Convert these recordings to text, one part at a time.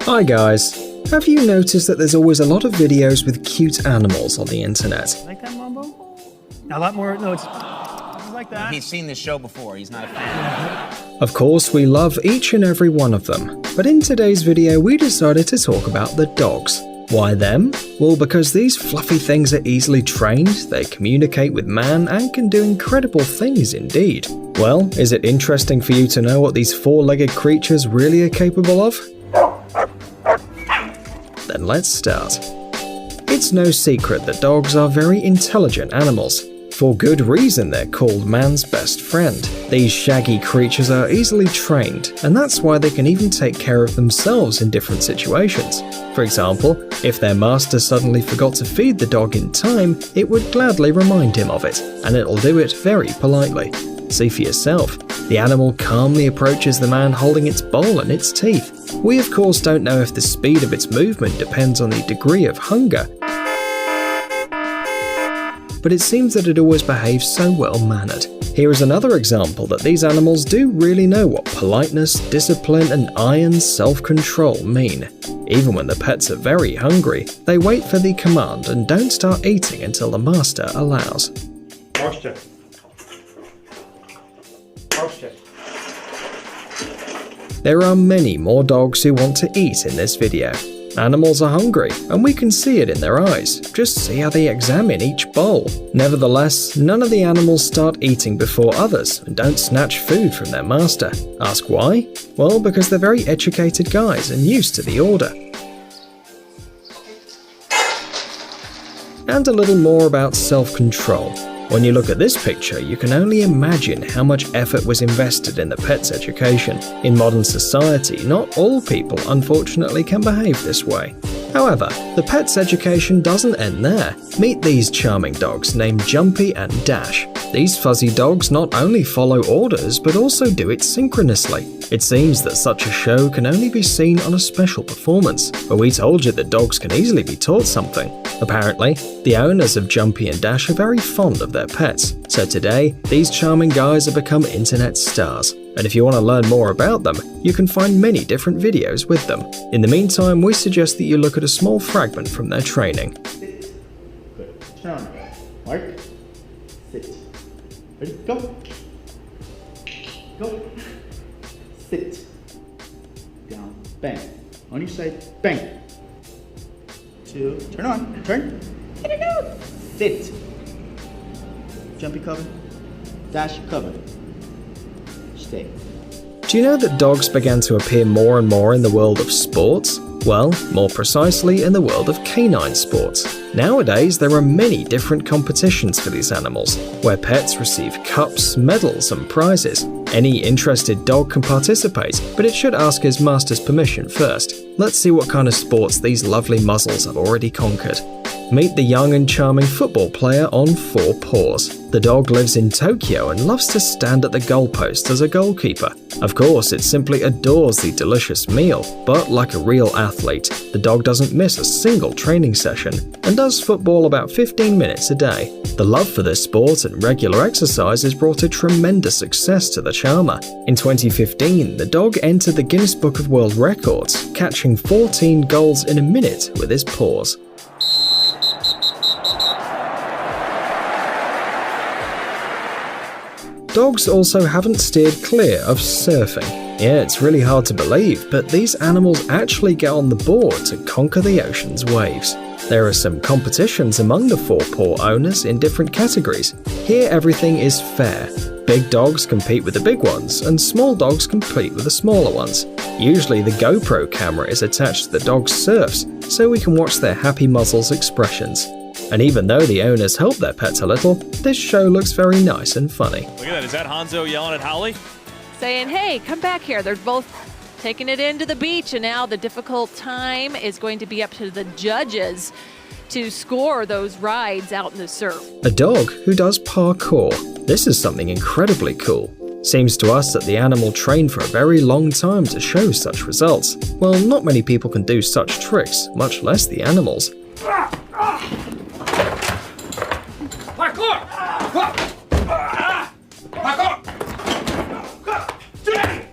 Hi guys, have you noticed that there's always a lot of videos with cute animals on the internet? Like that, Mambo? A lot more, no, it's like that. He's seen this show before, he's not a fan. Of course, we love each and every one of them, but in today's video we decided to talk about the dogs. Why them? Well, because these fluffy things are easily trained, they communicate with man and can do incredible things indeed. Well, is it interesting for you to know what these four-legged creatures really are capable of? Then let's start. It's no secret that dogs are very intelligent animals. For good reason they're called man's best friend. These shaggy creatures are easily trained, and that's why they can even take care of themselves in different situations. For example, if their master suddenly forgot to feed the dog in time, it would gladly remind him of it, and it'll do it very politely. See for yourself. The animal calmly approaches the man holding its bowl in its teeth. We of course don't know if the speed of its movement depends on the degree of hunger, but it seems that it always behaves so well-mannered. Here is another example that these animals do really know what politeness, discipline, and iron self-control mean. Even when the pets are very hungry, they wait for the command and don't start eating until the master allows. Posture. Posture. There are many more dogs who want to eat in this video. Animals are hungry, and we can see it in their eyes. Just see how they examine each bowl. Nevertheless, none of the animals start eating before others and don't snatch food from their master. Ask why? Well, because they're very educated guys and used to the order. And a little more about self-control. When you look at this picture, you can only imagine how much effort was invested in the pet's education. In modern society, not all people, unfortunately, can behave this way. However, the pet's education doesn't end there. Meet these charming dogs named Jumpy and Dash. These fuzzy dogs not only follow orders, but also do it synchronously. It seems that such a show can only be seen on a special performance, but we told you that dogs can easily be taught something. Apparently, the owners of Jumpy and Dash are very fond of their pets, so today, these charming guys have become internet stars. And if you want to learn more about them, you can find many different videos with them. In the meantime, we suggest that you look at a small fragment from their training. Sit. Good. Turn. Mark. Sit. Ready? Go. Go. Sit. Down. Bang. On your side. Bang. 2. Turn on. Turn. Get it out. Sit. Jumpy cover. Dash cover. Stay. Do you know that dogs began to appear more and more in the world of sports? Well, more precisely in the world of canine sports. Nowadays, there are many different competitions for these animals, where pets receive cups, medals, and prizes. Any interested dog can participate, but it should ask his master's permission first. Let's see what kind of sports these lovely muzzles have already conquered. Meet the young and charming football player on 4 paws. The dog lives in Tokyo and loves to stand at the goalpost as a goalkeeper. Of course, it simply adores the delicious meal, but like a real athlete, the dog doesn't miss a single training session and does football about 15 minutes a day. The love for this sport and regular exercise has brought a tremendous success to the charmer. In 2015, the dog entered the Guinness Book of World Records, catching 14 goals in a minute with his paws. Dogs also haven't steered clear of surfing. Yeah, it's really hard to believe, but these animals actually get on the board to conquer the ocean's waves. There are some competitions among the 4-paw owners in different categories. Here everything is fair. Big dogs compete with the big ones, and small dogs compete with the smaller ones. Usually the GoPro camera is attached to the dog's surfs, so we can watch their happy muzzles' expressions. And even though the owners help their pets a little, this show looks very nice and funny. Look at that, is that Hanzo yelling at Holly? Saying, hey, come back here. They're both taking it into the beach, and now the difficult time is going to be up to the judges to score those rides out in the surf. A dog who does parkour. This is something incredibly cool. Seems to us that the animal trained for a very long time to show such results. Well, not many people can do such tricks, much less the animals. Parkour! Parkour!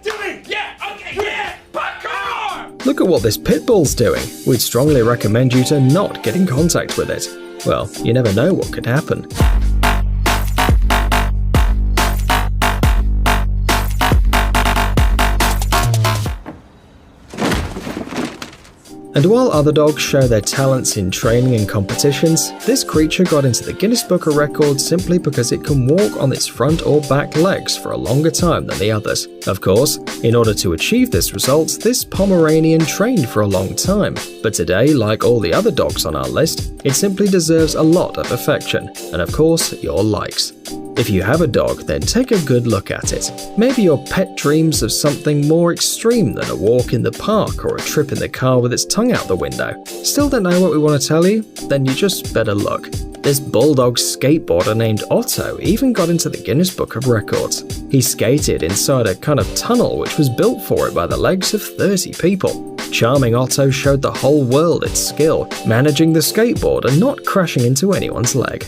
Do me! Yeah! Okay, yeah! Parkour! look at what this pit bull's doing. We'd strongly recommend you to not get in contact with it. Well, you never know what could happen. And while other dogs show their talents in training and competitions, this creature got into the Guinness Book of Records simply because it can walk on its front or back legs for a longer time than the others. Of course, in order to achieve this result, this Pomeranian trained for a long time. But today, like all the other dogs on our list, it simply deserves a lot of affection, and of course, your likes. If you have a dog, then take a good look at it. Maybe your pet dreams of something more extreme than a walk in the park or a trip in the car with its tongue out the window. Still don't know what we want to tell you? Then you just better look. This bulldog skateboarder named Otto even got into the Guinness Book of Records. He skated inside a kind of tunnel which was built for it by the legs of 30 people. Charming Otto showed the whole world its skill, managing the skateboard and not crashing into anyone's leg.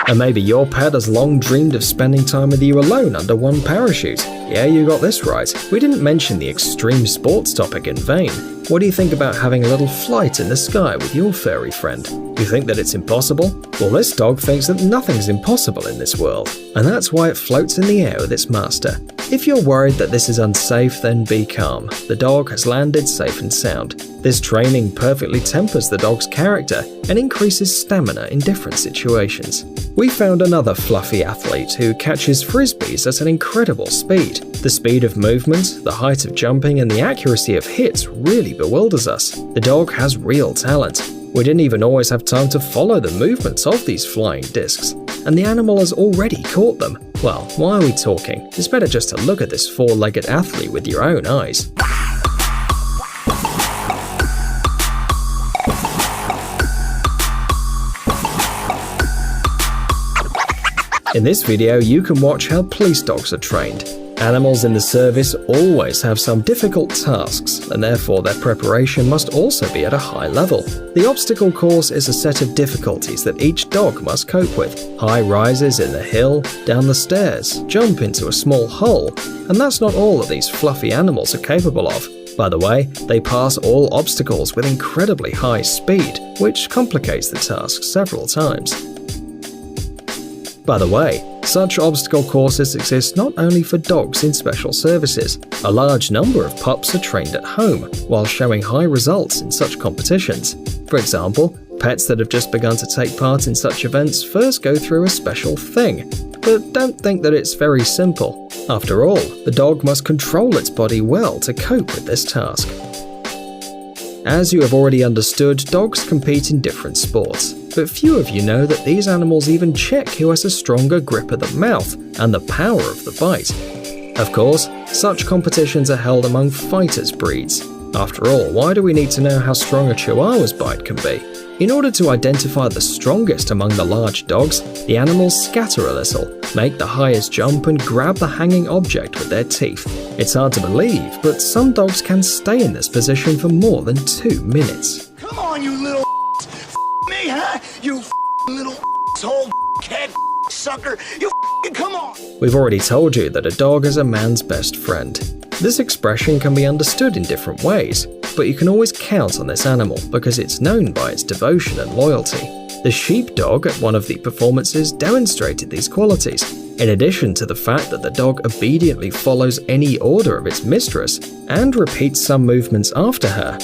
And maybe your pet has long dreamed of spending time with you alone under one parachute. Yeah, you got this right. We didn't mention the extreme sports topic in vain. What do you think about having a little flight in the sky with your furry friend? You think that it's impossible? Well, this dog thinks that nothing's impossible in this world, and that's why it floats in the air with its master. If you're worried that this is unsafe, then be calm. The dog has landed safe and sound. This training perfectly tempers the dog's character and increases stamina in different situations. We found another fluffy athlete who catches frisbees at an incredible speed. The speed of movement, the height of jumping, and the accuracy of hits really bewilders us. The dog has real talent. We didn't even always have time to follow the movements of these flying discs, and the animal has already caught them. Well, why are we talking? It's better just to look at this four-legged athlete with your own eyes. In this video, you can watch how police dogs are trained. Animals in the service always have some difficult tasks, and therefore their preparation must also be at a high level. The obstacle course is a set of difficulties that each dog must cope with. High rises in the hill, down the stairs, jump into a small hole, and that's not all that these fluffy animals are capable of. By the way, they pass all obstacles with incredibly high speed, which complicates the task several times. By the way, such obstacle courses exist not only for dogs in special services. A large number of pups are trained at home, while showing high results in such competitions. For example, pets that have just begun to take part in such events first go through a special thing. But don't think that it's very simple. After all, the dog must control its body well to cope with this task. As you have already understood, dogs compete in different sports, but few of you know that these animals even check who has a stronger grip of the mouth and the power of the bite. Of course, such competitions are held among fighters' breeds. After all, why do we need to know how strong a Chihuahua's bite can be? In order to identify the strongest among the large dogs, the animals scatter a little, make the highest jump and grab the hanging object with their teeth. It's hard to believe, but some dogs can stay in this position for more than 2 minutes. Come on, you little me, huh? You little asshole, head sucker. You come on. We've already told you that a dog is a man's best friend. This expression can be understood in different ways, but you can always count on this animal because it's known by its devotion and loyalty. The sheepdog at one of the performances demonstrated these qualities, in addition to the fact that the dog obediently follows any order of its mistress and repeats some movements after her.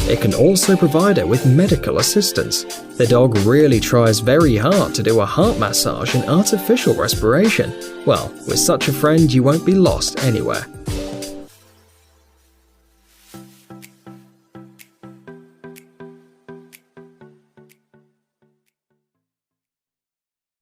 It can also provide her with medical assistance. The dog really tries very hard to do a heart massage and artificial respiration. Well, with such a friend, you won't be lost anywhere.